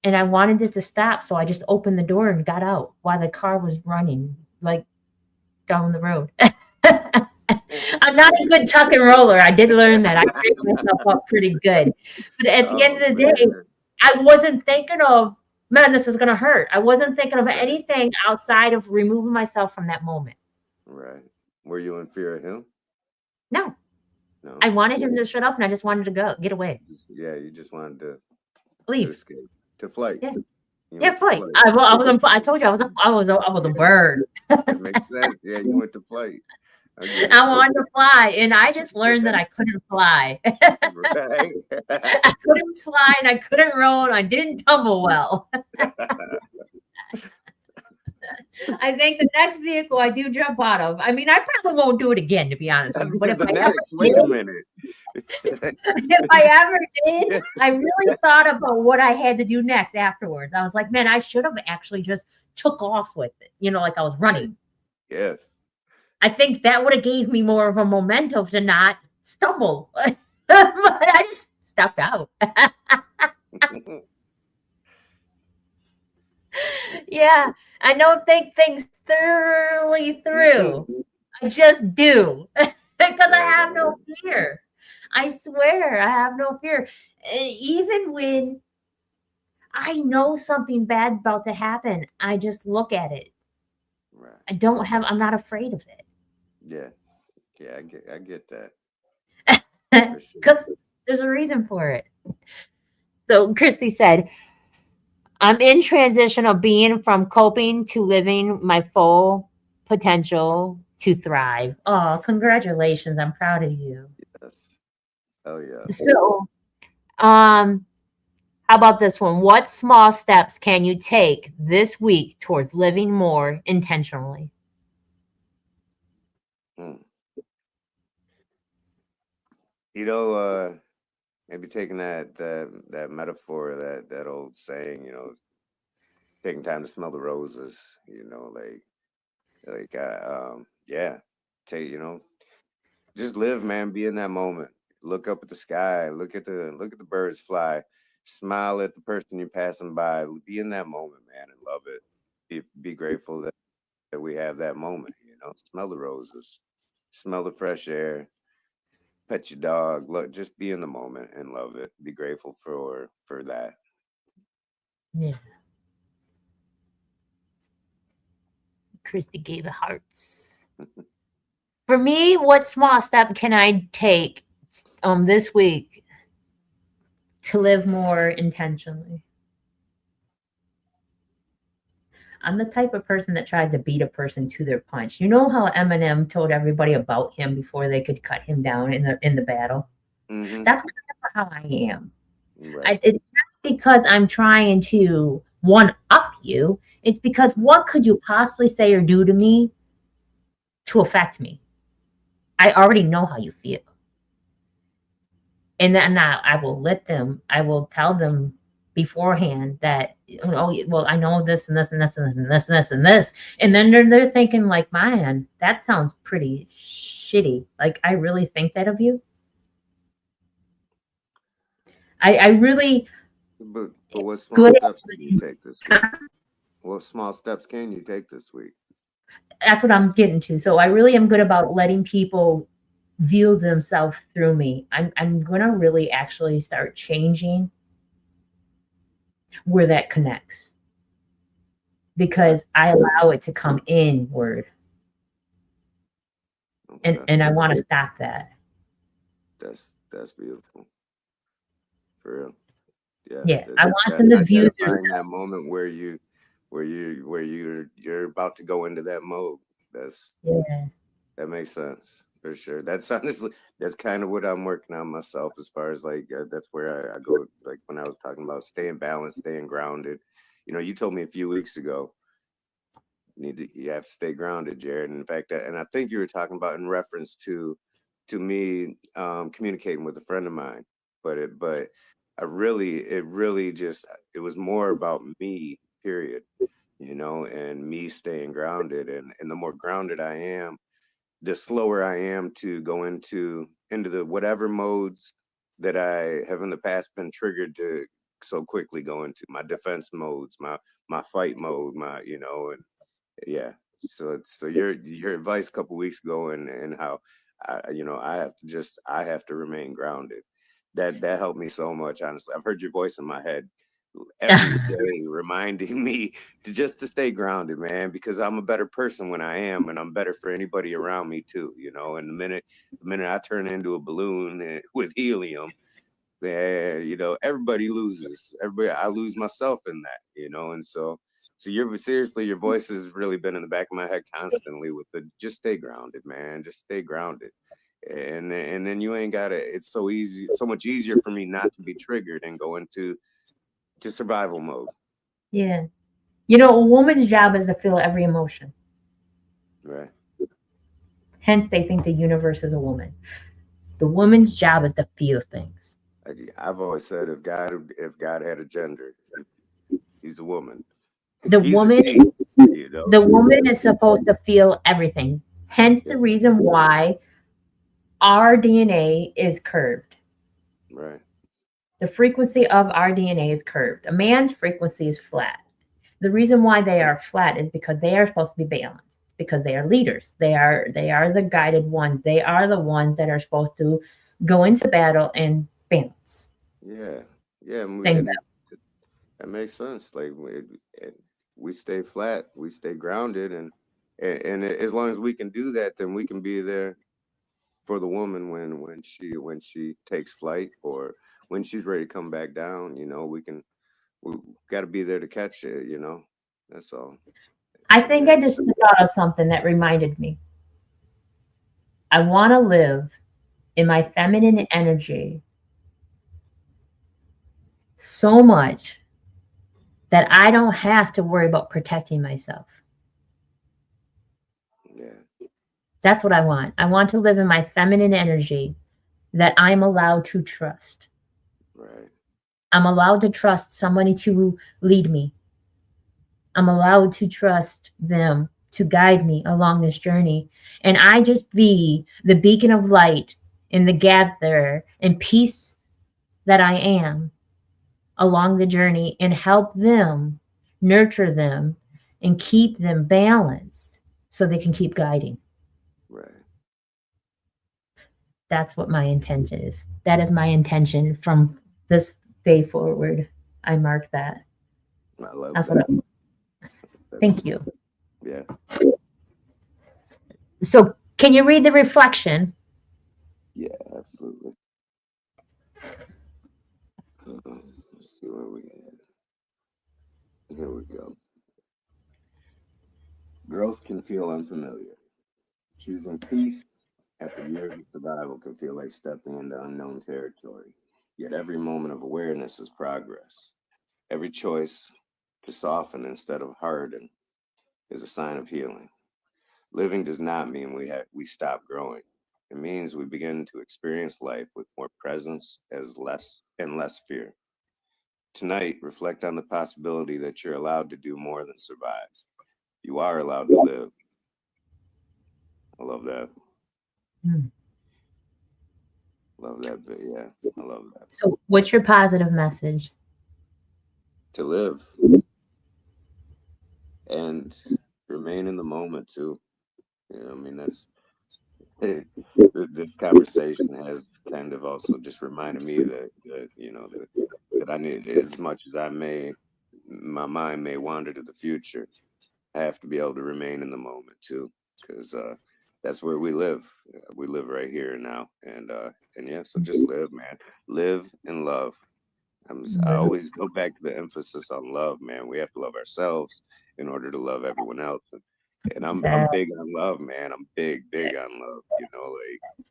And I wanted it to stop. So I just opened the door and got out while the car was running like down the road. I'm not a good tuck and roller. I did learn that. I picked myself up pretty good. But at the end Oh of the day, man. I wasn't thinking of, man, this is going to hurt. I wasn't thinking of Right. anything outside of removing myself from that moment. Right. Were you in fear of him? No, I No. wanted him to shut up and I just wanted to go, get away, Yeah, you just wanted to leave. escape, to flight. Yeah. You Yeah, went to flight. flight. I told you I was a bird. It makes sense. Yeah, you went to flight. I get it. I wanted to fly, and I just learned that I couldn't fly. Right. I couldn't fly, and I couldn't roll, and I didn't tumble well. I think the next vehicle I do jump out of, I mean, I probably won't do it again, to be honest with you. But if The I ever next, wait a did, minute. if I ever did, I really thought about what I had to do next afterwards. I was like, man, I should have actually just took off with it, like I was running. Yes. I think that would have gave me more of a momentum to not stumble. But I just stepped out. Yeah, I don't think things thoroughly through. I just do because I Right have no on. fear. I swear I have no fear. Even when I know something bad's about to happen, I just look at it. Right. I'm not afraid of Yeah. Yeah, I get that it for sure. because there's a reason for it. So Christy said, I'm in transition of being from coping to living my full potential to thrive. Oh, congratulations. I'm proud of you. Yes. Oh yeah. So, how about this one? What small steps can you take this week towards living more intentionally? Hmm. You know, maybe taking that metaphor, that old saying, taking time to smell the roses, yeah, take, just live, man, be in that moment. Look up at the sky, look at the birds fly, smile at the person you're passing by, be in that moment, man, and love it. Be grateful that we have that moment, smell the roses, smell the fresh air, pet your dog. Look, just be in the moment and love it. Be grateful for that. Yeah. Christy gave hearts. For me, what small step can I take this week to live more intentionally? I'm the type of person that tries to beat a person to their punch. You know how Eminem told everybody about him before they could cut him down in the battle? Mm-hmm. That's kind of how I am. Right. It's not because I'm trying to one up you. It's because what could you possibly say or do to me to affect me? I already know how you feel. And then I will I will tell them beforehand that, oh, well, I know this and this and this and this and this and this and this. And then they're thinking like, man, that sounds pretty shitty. Like, I really think that of you. I really But what small good steps can you take this week? What small steps can you take this week? that's what I'm getting to. So I really am good about letting people view themselves through me. I'm gonna really actually start changing where that connects because I allow it to come inward. Okay. And I want to stop that. That's beautiful. For real. Yeah. Yeah, I want them to view identifying that moment where you're about to go into that mode. Yeah. That makes sense for sure. That's honestly that's kind of what I'm working on myself as far as like that's where I go, like when I was talking about staying balanced, staying grounded. You know, you told me a few weeks ago you have to stay grounded, Jared. And in fact, and I think you were talking about in reference to me communicating with a friend of mine, but it really just it was more about me, period. You know, and me staying grounded, and the more grounded I am, the slower I am to go into the whatever modes that I have in the past been triggered to so quickly go into my defense modes, my fight mode, my and yeah. So your advice a couple weeks ago and how I have to remain grounded. That helped me so much, honestly. I've heard your voice in my head every day reminding me to stay grounded, man, because I'm a better person when I am, and I'm better for anybody around me too, and the minute I turn into a balloon with helium, man, everybody loses. Everybody, I lose myself in that, and so your voice has really been in the back of my head constantly with the just stay grounded, man, just stay grounded. And then you ain't gotta, it's so easy, so much easier for me not to be triggered and go into just survival mode. Yeah. A woman's job is to feel every emotion. Right. Hence, they think the universe is a woman. The woman's job is to feel things. I've always said if God had a gender, he's a woman. The He's a woman, he, the woman is supposed to feel everything. Hence, the reason why our DNA is curved. Right. The frequency of our DNA is curved. A man's frequency is flat. The reason why they are flat is because they are supposed to be balanced, because they are leaders. They are the guided ones. They are the ones that are supposed to go into battle and balance Yeah. Yeah. things. That makes sense. Like we stay flat, we stay grounded, and as long as we can do that, then we can be there for the woman when she takes flight or when she's ready to come back down. We got to be there to catch it. That's all. I think I just thought of something that reminded me. I want to live in my feminine energy so much that I don't have to worry about protecting myself. Yeah. That's what I want. I want to live in my feminine energy that I'm allowed to trust. Right. I'm allowed to trust somebody to lead me. I'm allowed to trust them to guide me along this journey. And I just be the beacon of light and the gatherer and peace that I am along the journey and help them, nurture them, and keep them balanced so they can keep guiding. Right. That's what my intention is. That is my intention from this day forward. I mark that. I love That's that. what thank you. Yeah. So can you read the reflection? Yeah, absolutely. Let's see where we at. Here we go. Growth can feel unfamiliar. Choosing peace after years of survival can feel like stepping into unknown territory. Yet every moment of awareness is progress. Every choice to soften instead of harden is a sign of healing. Living does not mean we stop growing. It means we begin to experience life with more presence as less fear. Tonight, reflect on the possibility that you're allowed to do more than survive. You are allowed to live. I love that. Hmm. Love that bit. Yeah, I love that. So what's your positive message? To live and remain in the moment too. You know, I mean, that's this conversation has kind of also just reminded me that you know that I need, as much as my mind may wander to the future, I have to be able to remain in the moment too, because that's where we live. We live right here and now, and yeah, so just live, man. Live and love. I always go back to the emphasis on love, man. We have to love ourselves in order to love everyone else. And I'm That big on love, man. I'm big on love. You know, like,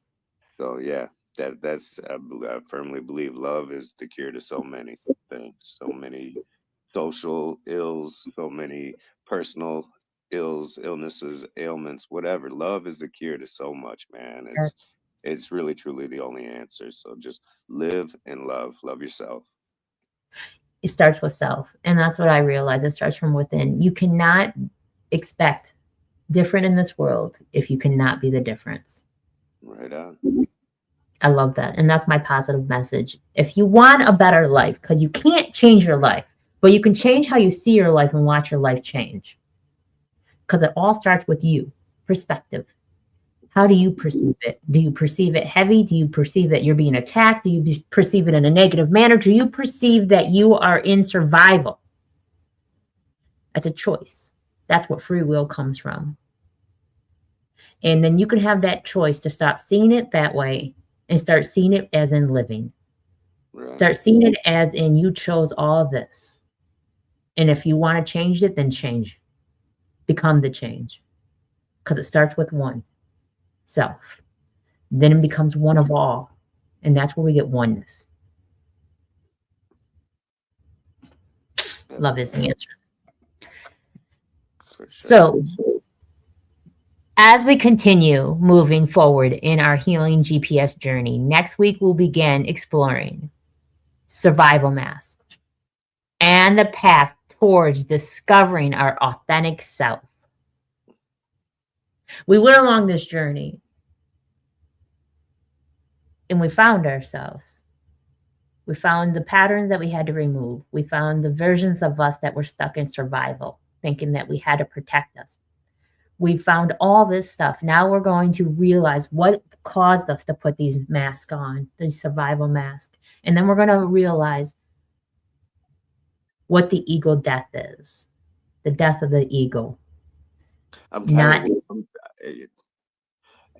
so yeah. That's I firmly believe love is the cure to so many things, so many social ills, so many personal ills, illnesses, ailments, whatever. Love is the cure to so much, man. It's really truly the only answer. So just live and love yourself. it starts with self. And that's what I realize. It starts from within. You cannot expect different in this world if you cannot be the difference. Right on. I love that. And that's my positive message. If you want a better life, because you can't change your life, but you can change how you see your life and watch your life change. Because it all starts with you, perspective. How do you perceive it? Do you perceive it heavy? Do you perceive that you're being attacked? Do you perceive it in a negative manner? Do you perceive that you are in survival? That's a choice. That's what free will comes from. And then you can have that choice to stop seeing it that way and start seeing it as in living. Right. Start seeing it as in you chose all this. And if you want to change it, then change. Become the change. Because it starts with one self. Then it becomes one of all. And that's where we get oneness. Love is the answer. For sure. So, as we continue moving forward in our healing GPS journey, next week we'll begin exploring survival masks and the path towards discovering our authentic self. We went along this journey and we found ourselves. We found the patterns that we had to remove. We found the versions of us that were stuck in survival, thinking that we had to protect us. We found all this stuff. Now we're going to realize what caused us to put these masks on, these survival masks. And then we're going to realize what the ego death is, the death of the ego. I'm Not, telling you,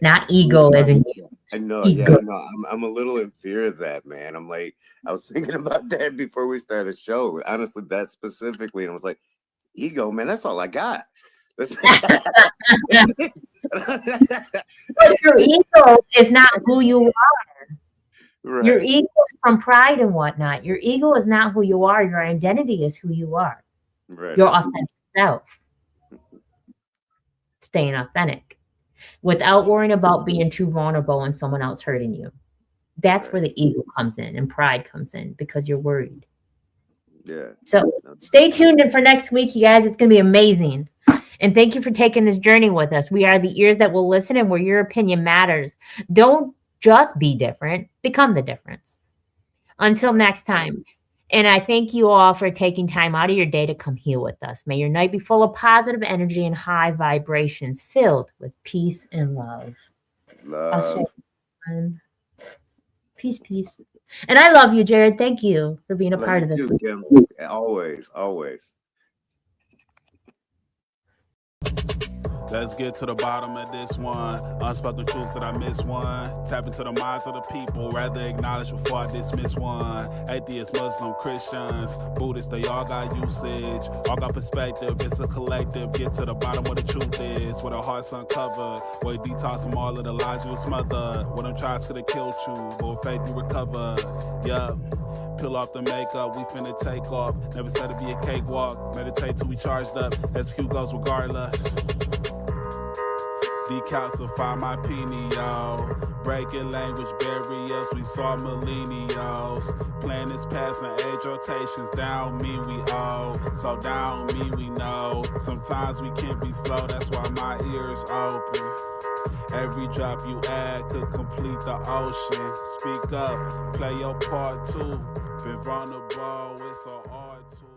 not ego as in I know, ego. yeah, I know. I'm a little in fear of that, man. I'm like, I was thinking about that before we started the show. Honestly, that specifically, and I was like, ego, man, that's all I got. But your ego is not who you are. Right. Your ego is from pride and whatnot. Your ego is not who you are. Your identity is who you are. Right. Your authentic self. Staying authentic without worrying about being too vulnerable and someone else hurting you. That's where the ego comes in and pride comes in because you're worried. Yeah. So stay tuned in for next week, you guys. It's going to be amazing. And thank you for taking this journey with us. We are the ears that will listen and where your opinion matters. Don't just be different, become the difference. Until next time. And I thank you all for taking time out of your day to come heal with us. May your night be full of positive energy and high vibrations filled with peace and love. Love. Peace, peace. And I love you, Jared. Thank you for being a Love part you of this. too, Kim. Always, always. Let's get to the bottom of this one. Unspoken truths that I miss one. Tap into the minds of the people, rather acknowledge before I dismiss one. Atheists, Muslim, Christians, Buddhists, they all got usage. All got perspective, it's a collective. Get to the bottom where the truth is, where the heart's uncovered. Where you detox from all of the lies you smothered. When them tries could have killed you, but with faith you recover. Yeah. Peel off the makeup, we finna take off. Never said it'd be a cakewalk. Meditate till we charged up. Execute goes regardless. Decalcify my pineal. Breaking language barriers, we saw millennials. Planets passing age rotations, down me we owe. So down me we know. Sometimes we can't be slow, that's why my ears open. Every drop you add could complete the ocean. Speak up, play your part too. Been vulnerable, it's so hard to.